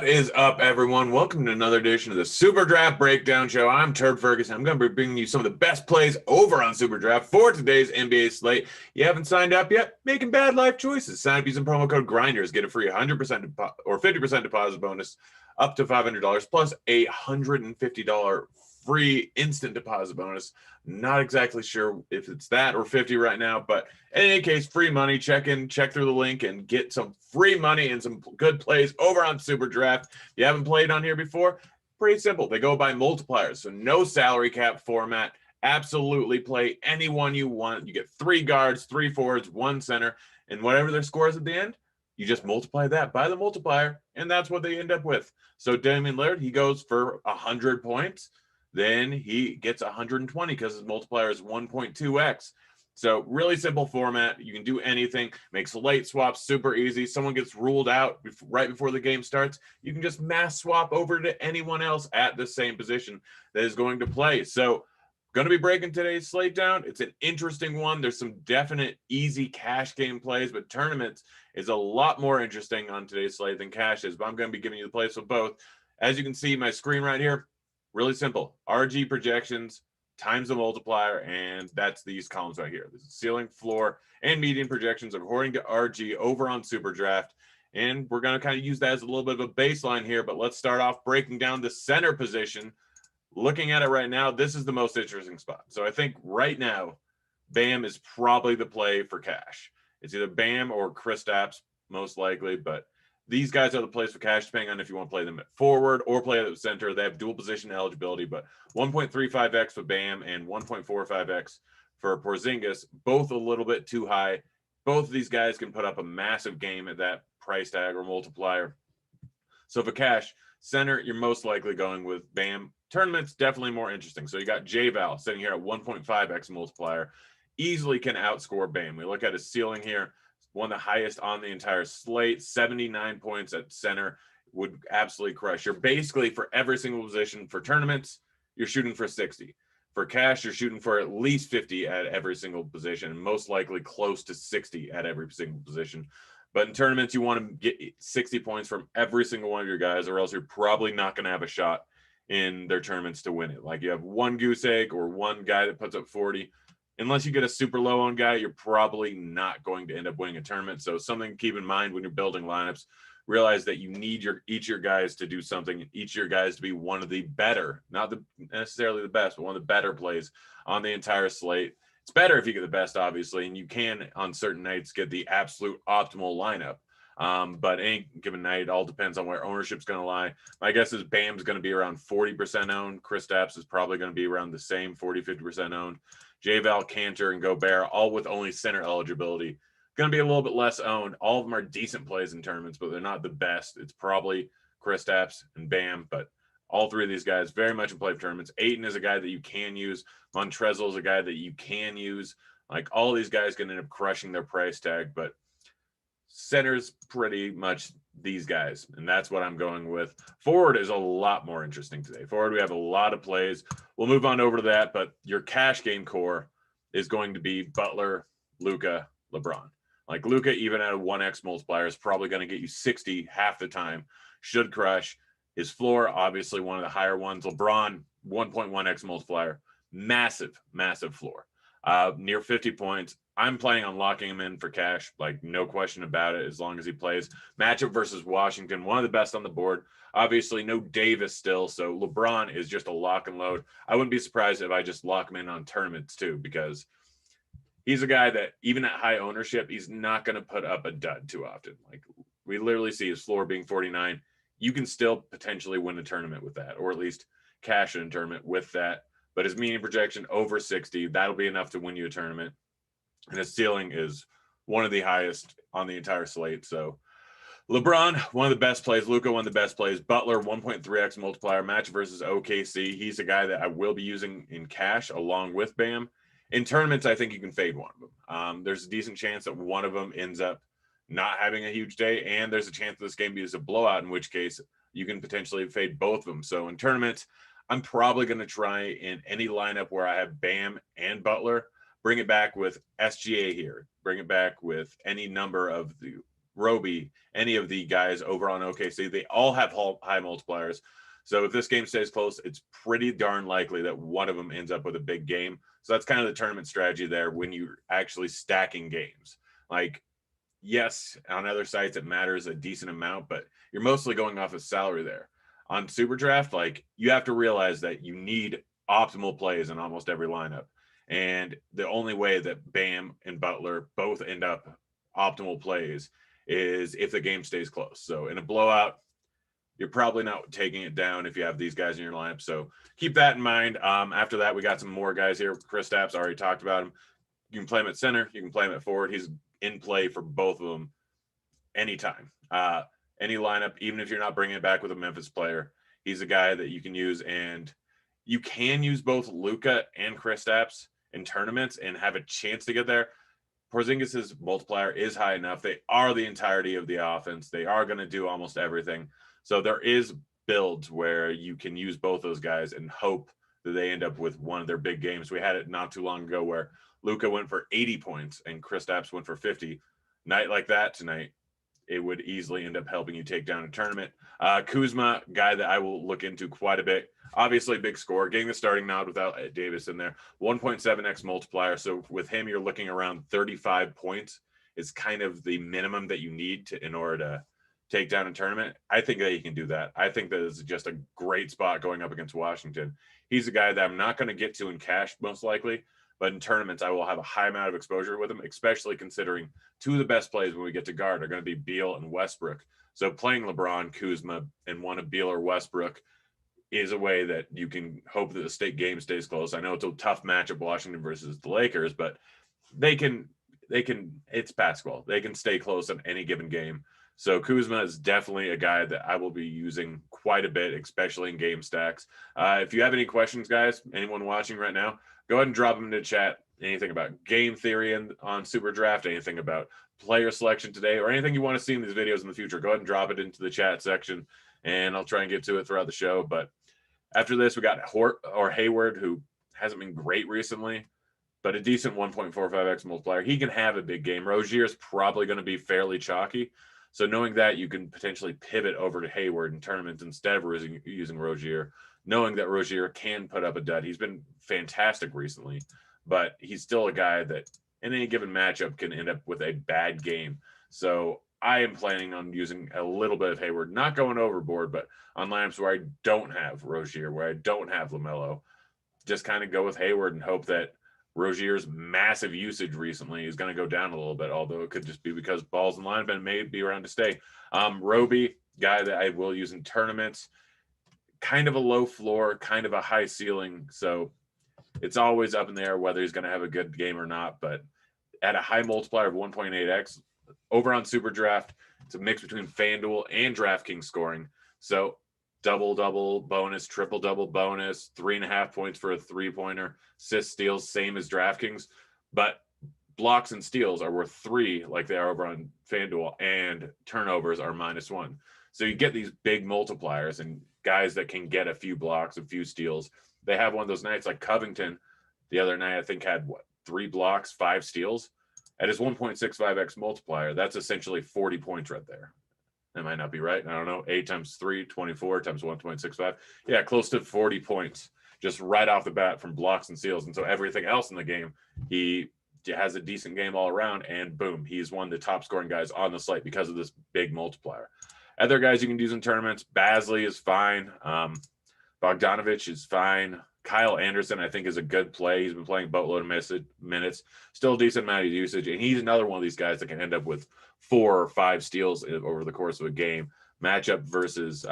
What is up, everyone? Welcome to another edition of the Superdraft Breakdown Show. I'm Turb Ferguson. I'm going to be bringing you some of the best plays over on Superdraft for today's NBA slate. You haven't signed up yet? Making bad life choices. Sign up using promo code Grinders. Get a free 100% or 50% deposit bonus up to $500 plus a $150 free instant deposit bonus. Not exactly sure if it's that or 50 right now, but in any case, free money. Check through the link and get some free money and some good plays over on Superdraft. If you haven't played on here before, pretty simple. They go by multipliers, so no salary cap format. Absolutely play anyone you want. You get 3 guards, 3 forwards, 1 center, and whatever their score is at the end, you just multiply that by the multiplier, and that's what they end up with. So Damian Lillard, he goes for 100 points. Then he gets 120 because his multiplier is 1.2x. So really simple format. You can do anything. Makes late swaps super easy. Someone gets ruled out right before the game starts. You can just mass swap over to anyone else at the same position that is going to play. So going to be breaking today's slate down. It's an interesting one. There's some definite easy cash game plays, but tournaments is a lot more interesting on today's slate than cash is. But I'm going to be giving you the plays for both. As you can see, my screen right here, really simple. RG projections times the multiplier, and that's these columns right here. This is ceiling, floor, and median projections according to RG over on Superdraft. And we're going to kind of use that as a little bit of a baseline here, but let's start off breaking down the center position. Looking at it right now, this is the most interesting spot. So I think right now, Bam is probably the play for cash. It's either Bam or Kristaps, most likely, but these guys are the plays for cash, depending on if you want to play them at forward or play at the center. They have dual position eligibility, but 1.35x for Bam and 1.45x for Porzingis, both a little bit too high. Both of these guys can put up a massive game at that price tag or multiplier. So for cash, center, you're most likely going with Bam. Tournaments, definitely more interesting. So you got J-Val sitting here at 1.5x multiplier. Easily can outscore Bam. We look at his ceiling here. One of the highest on the entire slate, 79 points at center, would absolutely crush. You're basically, for every single position for tournaments, you're shooting for 60. For cash, you're shooting for at least 50 at every single position, and most likely close to 60 at every single position. But in tournaments, you want to get 60 points from every single one of your guys, or else you're probably not going to have a shot in their tournaments to win it. Like you have one goose egg or one guy that puts up 40. Unless you get a super low on guy, you're probably not going to end up winning a tournament. So something to keep in mind when you're building lineups, realize that you need each of your guys to do something, each of your guys to be one of the better, not necessarily the best, but one of the better plays on the entire slate. It's better if you get the best, obviously, and you can on certain nights get the absolute optimal lineup. But any given night, it all depends on where ownership's going to lie. My guess is Bam's going to be around 40% owned. Kristaps is probably going to be around the same 40-50% owned. J-Val, Cantor, and Gobert, all with only center eligibility. Going to be a little bit less owned. All of them are decent plays in tournaments, but they're not the best. It's probably Kristaps and Bam, but all 3 of these guys very much in play for tournaments. Ayton is a guy that you can use. Montrezl is a guy that you can use. Like all these guys can end up crushing their price tag, but center's pretty much these guys, and that's what I'm going with. Forward is a lot more interesting today. Forward, we have a lot of plays. We'll move on over to that, but your cash game core is going to be Butler, Luka, LeBron. Like Luka, even at a 1x multiplier, is probably going to get you 60 half the time. Should crush. His floor, obviously one of the higher ones. LeBron, 1.1x multiplier. Massive, massive floor. Near 50 points. I'm planning on locking him in for cash, like no question about it, as long as he plays. Matchup versus Washington, one of the best on the board. Obviously, no Davis still, so LeBron is just a lock and load. I wouldn't be surprised if I just lock him in on tournaments too, because he's a guy that even at high ownership, he's not going to put up a dud too often. Like we literally see his floor being 49. You can still potentially win a tournament with that, or at least cash in a tournament with that. But his median projection over 60, that'll be enough to win you a tournament. And his ceiling is one of the highest on the entire slate. So LeBron, one of the best plays. Luka, one of the best plays. Butler, 1.3x multiplier. Match versus OKC. He's a guy that I will be using in cash along with Bam. In tournaments, I think you can fade one of them. There's a decent chance that one of them ends up not having a huge day, and there's a chance this game is a blowout, in which case you can potentially fade both of them. So in tournaments, I'm probably going to try in any lineup where I have Bam and Butler, bring it back with SGA here, bring it back with any number of the Roby, any of the guys over on OKC, they all have high multipliers. So if this game stays close, it's pretty darn likely that one of them ends up with a big game. So that's kind of the tournament strategy there when you're actually stacking games. Like, yes, on other sites it matters a decent amount, but you're mostly going off of salary there. On Superdraft, like, you have to realize that you need optimal plays in almost every lineup. And the only way that Bam and Butler both end up optimal plays is if the game stays close. So in a blowout, you're probably not taking it down if you have these guys in your lineup. So keep that in mind. After that, we got some more guys here. Kristaps, already talked about him. You can play him at center. You can play him at forward. He's in play for both of them anytime. Any lineup, even if you're not bringing it back with a Memphis player, he's a guy that you can use. And you can use both Luka and Kristaps in tournaments and have a chance to get there. Porzingis's multiplier is high enough. They are the entirety of the offense. They are going to do almost everything. So there is builds where you can use both those guys and hope that they end up with one of their big games. We had it not too long ago where Luka went for 80 points and Kristaps went for 50. Night like that tonight, it would easily end up helping you take down a tournament. Kuzma, guy that I will look into quite a bit. Obviously, big score, getting the starting nod without Davis in there. 1.7x multiplier. So with him, you're looking around 35 points is kind of the minimum that you need to in order to take down a tournament. I think that he can do that. I think that is just a great spot going up against Washington. He's a guy that I'm not going to get to in cash most likely, but in tournaments, I will have a high amount of exposure with him, especially considering two of the best plays when we get to guard are going to be Beal and Westbrook. So playing LeBron, Kuzma, and one of Beal or Westbrook is a way that you can hope that the state game stays close. I know it's a tough matchup, Washington versus the Lakers, but they can, it's basketball. They can stay close on any given game. So Kuzma is definitely a guy that I will be using quite a bit, especially in game stacks. If you have any questions, guys, anyone watching right now, go ahead and drop them into chat. Anything about game theory on Superdraft, anything about player selection today, or anything you want to see in these videos in the future, go ahead and drop it into the chat section, and I'll try and get to it throughout the show. But after this, we got Hayward, who hasn't been great recently, but a decent 1.45x multiplier. He can have a big game. Rozier is probably going to be fairly chalky. So knowing that, you can potentially pivot over to Hayward in tournaments instead of using Rozier, knowing that Rozier can put up a dud. He's been fantastic recently, but he's still a guy that in any given matchup can end up with a bad game. So I am planning on using a little bit of Hayward, not going overboard, but on lineups where I don't have Rozier, where I don't have LaMelo, just kind of go with Hayward and hope that Rozier's massive usage recently is going to go down a little bit, although it could just be because balls and linemen may be around to stay. Roby, guy that I will use in tournaments, kind of a low floor, kind of a high ceiling. So it's always up in the air whether he's going to have a good game or not. But at a high multiplier of 1.8x over on Superdraft, it's a mix between FanDuel and DraftKings scoring. So double bonus, triple bonus, 3.5 points for a 3-pointer, assists, steals, same as DraftKings, but blocks and steals are worth 3 like they are over on FanDuel, and turnovers are -1. So you get these big multipliers and guys that can get a few blocks, a few steals. They have one of those nights like Covington the other night, I think had 3 blocks, 5 steals at his 1.65x multiplier. That's essentially 40 points right there. That might not be right. I don't know. 8 times 3, 24 times 1.65. Yeah, close to 40 points just right off the bat from blocks and steals. And so everything else in the game, he has a decent game all around, and boom, he's one of the top scoring guys on the slate because of this big multiplier. Other guys you can use in tournaments, Basley is fine. Bogdanovich is fine. Kyle Anderson, I think, is a good play. He's been playing boatload of minutes, still a decent amount of usage, and he's another one of these guys that can end up with 4 or 5 steals over the course of a game. Matchup versus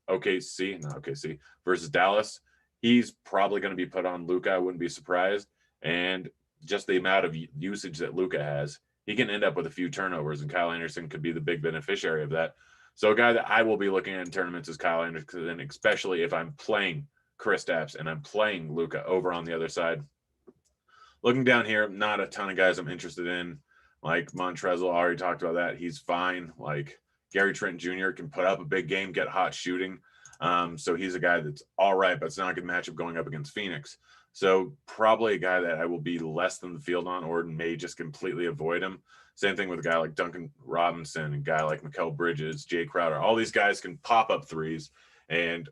OKC versus Dallas. He's probably going to be put on Luka. I wouldn't be surprised. And just the amount of usage that Luka has, he can end up with a few turnovers, and Kyle Anderson could be the big beneficiary of that. So a guy that I will be looking at in tournaments is Kyle Anderson, especially if I'm playing Kristaps and I'm playing Luka over on the other side. Looking down here, not a ton of guys I'm interested in. Like Montrezl, already talked about that. He's fine. Like Gary Trent Jr. can put up a big game, get hot shooting. So he's a guy that's all right, but it's not a good matchup going up against Phoenix. So probably a guy that I will be less than the field on, or may just completely avoid him. Same thing with a guy like Duncan Robinson, a guy like Mikal Bridges, Jay Crowder. All these guys can pop up threes and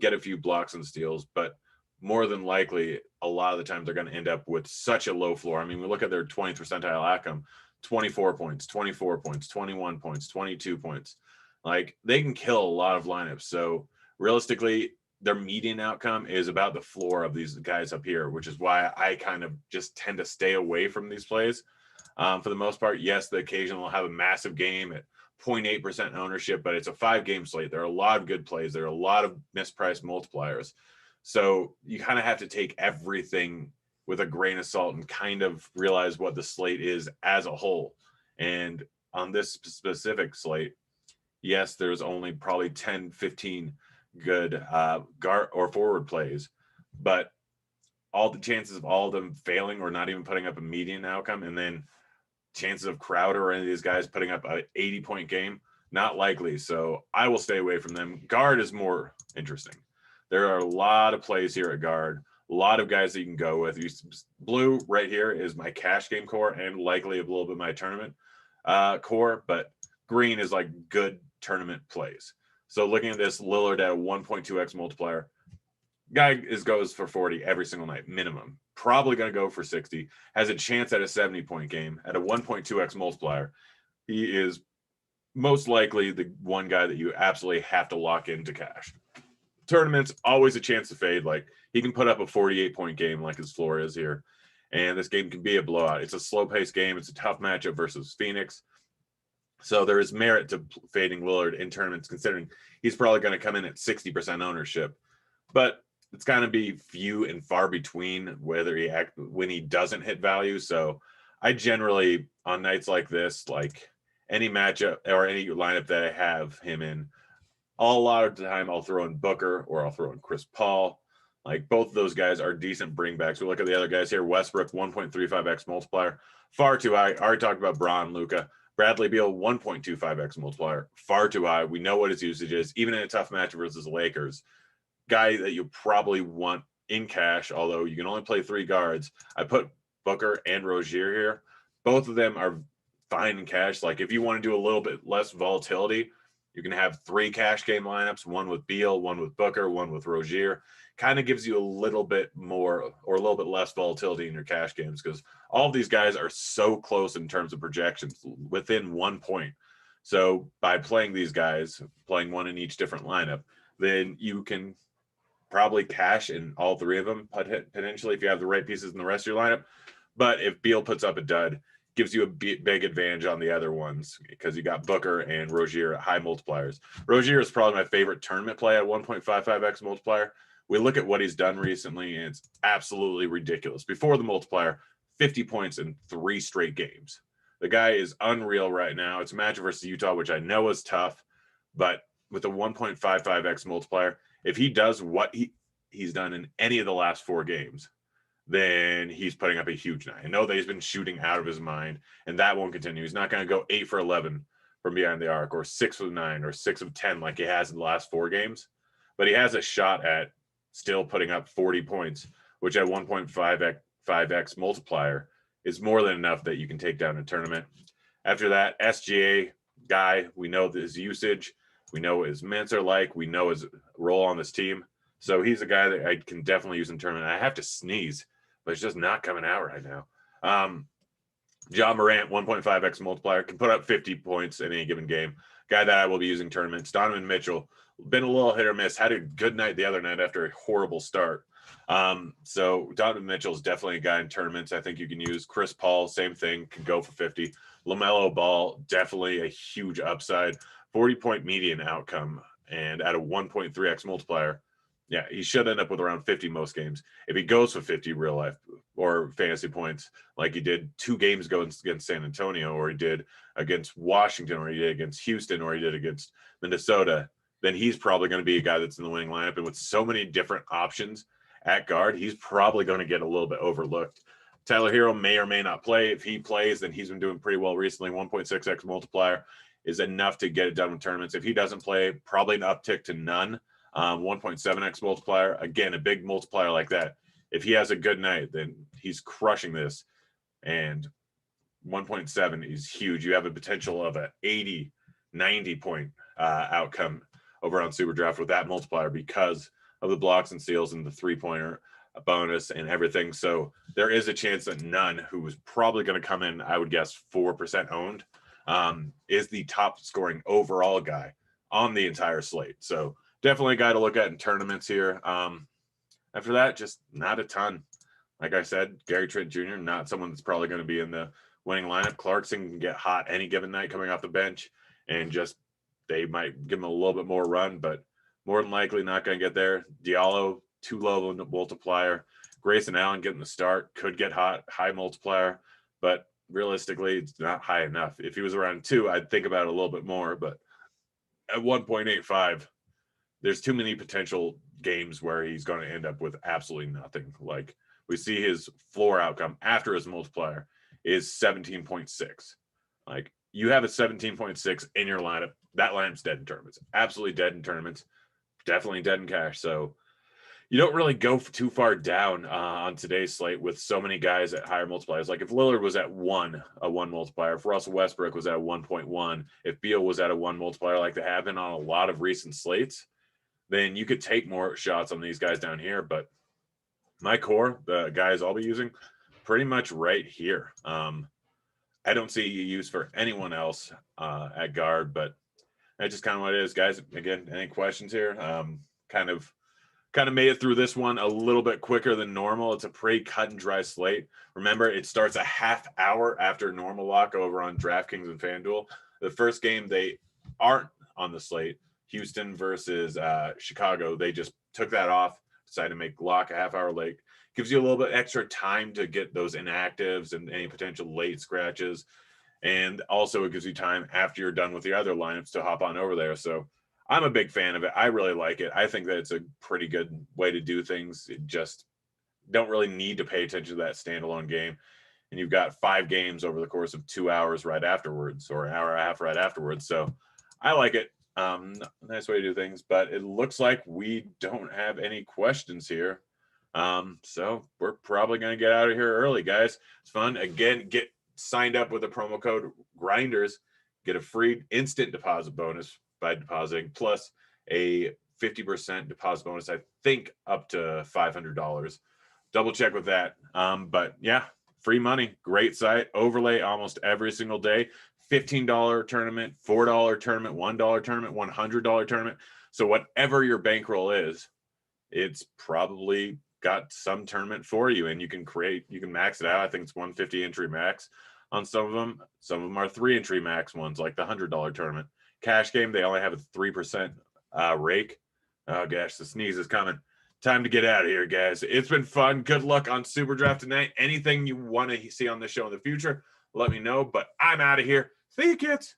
get a few blocks and steals, but more than likely, a lot of the time they're going to end up with such a low floor. I mean, we look at their 20th percentile outcome, 24 points, 24 points, 21 points, 22 points. Like, they can kill a lot of lineups. So realistically, their median outcome is about the floor of these guys up here, which is why I kind of just tend to stay away from these plays. For the most part, yes, the occasion will have a massive game at 0.8% ownership, but it's a 5-game slate. There are a lot of good plays. There are a lot of mispriced multipliers. So you kind of have to take everything with a grain of salt and kind of realize what the slate is as a whole. And on this specific slate, yes, there's only probably 10, 15 good guard or forward plays, but all the chances of all of them failing or not even putting up a median outcome, and then chances of Crowder or any of these guys putting up an 80-point game, not likely. So I will stay away from them. Guard is more interesting. There are a lot of plays here at guard, a lot of guys that you can go with. Blue right here is my cash game core and likely a little bit my tournament core, but green is like good tournament plays. So looking at this, Lillard at a 1.2x multiplier, guy goes for 40 every single night, minimum. Probably going to go for 60. Has a chance at a 70-point game at a 1.2x multiplier. He is most likely the one guy that you absolutely have to lock into cash. Tournaments, always a chance to fade. Like, he can put up a 48-point game like his floor is here. And this game can be a blowout. It's a slow-paced game. It's a tough matchup versus Phoenix. So there is merit to fading Lillard in tournaments, considering he's probably going to come in at 60% ownership. But it's going to be few and far between when he doesn't hit value. So I generally, on nights like this, like any matchup or any lineup that I have him in, a lot of the time I'll throw in Booker or I'll throw in Chris Paul. Like, both of those guys are decent bringbacks. We look at the other guys here. Westbrook, 1.35x multiplier, far too high. I already talked about Bron, Luka. Bradley Beal, 1.25x multiplier, far too high. We know what his usage is, even in a tough match versus the Lakers. Guy that you probably want in cash, although you can only play 3 guards. I put Booker and Rozier here. Both of them are fine in cash. Like, if you want to do a little bit less volatility, you can have 3 cash game lineups, one with Beal, one with Booker, one with Rozier. Kind of gives you a little bit more or a little bit less volatility in your cash games, because all of these guys are so close in terms of projections, within 1 point. So by playing these guys, playing one in each different lineup, then you can probably cash in all 3 of them, potentially, if you have the right pieces in the rest of your lineup. But if Beal puts up a dud, gives you a big advantage on the other ones, because you got Booker and Rozier at high multipliers. Rozier is probably my favorite tournament play at 1.55x multiplier. We look at what he's done recently, and it's absolutely ridiculous. Before the multiplier, 50 points in 3 straight games. The guy is unreal right now. It's a matchup versus Utah, which I know is tough, but with a 1.55x multiplier, if he does what he's done in any of the last 4 games, then he's putting up a huge night. I know that he's been shooting out of his mind, and that won't continue. He's not going to go 8 for 11 from behind the arc, or 6 of 9, or 6 of 10 like he has in the last 4 games. But he has a shot at still putting up 40 points, which at 1.5x multiplier is more than enough that you can take down a tournament. After that, SGA guy, we know his usage. We know what his minutes are like. We know his role on this team. So he's a guy that I can definitely use in tournament. I have to sneeze, but it's just not coming out right now. John Morant, 1.5x multiplier, can put up 50 points in any given game. Guy that I will be using tournaments. Donovan Mitchell, been a little hit or miss. Had a good night the other night after a horrible start. So Donovan Mitchell is definitely a guy in tournaments I think you can use. Chris Paul, same thing, can go for 50. LaMelo Ball, definitely a huge upside. 40-point median outcome, and at a 1.3x multiplier, yeah, he should end up with around 50 most games. If he goes for 50 real life or fantasy points, like he did 2 games ago against San Antonio, or he did against Washington, or he did against Houston, or he did against Minnesota, then he's probably going to be a guy that's in the winning lineup. And with so many different options at guard, he's probably going to get a little bit overlooked. Tyler Hero may or may not play. If he plays, then he's been doing pretty well recently. 1.6x multiplier is enough to get it done with tournaments. If he doesn't play, probably an uptick to none. 1.7x multiplier, again, a big multiplier like that if he has a good night, then he's crushing this. And 1.7 is huge. You have a potential of a 80, 90 point outcome over on Superdraft with that multiplier because of the blocks and steals and the 3-pointer bonus and everything. So there is a chance that Nunn, who is probably going to come in, I would guess 4% owned, is the top scoring overall guy on the entire slate. So definitely a guy to look at in tournaments here. After that, just not a ton. Like I said, Gary Trent Jr., not someone that's probably going to be in the winning lineup. Clarkson can get hot any given night coming off the bench, and just they might give him a little bit more run, but more than likely not going to get there. Diallo, too low multiplier. Grayson Allen getting the start, could get hot, high multiplier, but realistically, it's not high enough. If he was around 2, I'd think about it a little bit more, but at 1.85, there's too many potential games where he's going to end up with absolutely nothing. Like we see his floor outcome after his multiplier is 17.6. Like you have a 17.6 in your lineup. That lineup's dead in tournaments. Absolutely dead in tournaments. Definitely dead in cash. So you don't really go too far down on today's slate with so many guys at higher multipliers. Like if Lillard was at 1, a 1 multiplier, if Russell Westbrook was at a 1.1, if Beal was at a 1 multiplier like they have been on a lot of recent slates, then you could take more shots on these guys down here. But my core, the guys I'll be using, pretty much right here. I don't see use for anyone else at guard, but that's just kind of what it is, guys. Again, any questions here? Kind of made it through this one a little bit quicker than normal. It's a pretty cut and dry slate. Remember, it starts a half hour after normal lock over on DraftKings and FanDuel. The first game they aren't on the slate, Houston versus Chicago. They just took that off, decided to make lock a half hour late. Gives you a little bit extra time to get those inactives and any potential late scratches. And also it gives you time after you're done with the other lineups to hop on over there. So I'm a big fan of it. I really like it. I think that it's a pretty good way to do things. It just don't really need to pay attention to that standalone game. And you've got 5 games over the course of 2 hours right afterwards, or an hour and a half right afterwards. So I like it. Nice way to do things, but it looks like we don't have any questions here. So we're probably going to get out of here early, guys. It's fun. Again, get signed up with the promo code Grinders, get a free instant deposit bonus by depositing, plus a 50% deposit bonus, I think up to $500. Double check with that. But yeah, free money, great site, overlay almost every single day. $15 tournament, $4 tournament, $1 tournament, $100 tournament. So whatever your bankroll is, it's probably got some tournament for you, and you can max it out. I think it's 150 entry max on some of them. Some of them are 3 entry max ones, like the $100 tournament. Cash game, they only have a 3% rake. Oh gosh, the sneeze is coming. Time to get out of here, guys. It's been fun. Good luck on Superdraft tonight. Anything you want to see on the show in the future, let me know. But I'm out of here. See you, kids.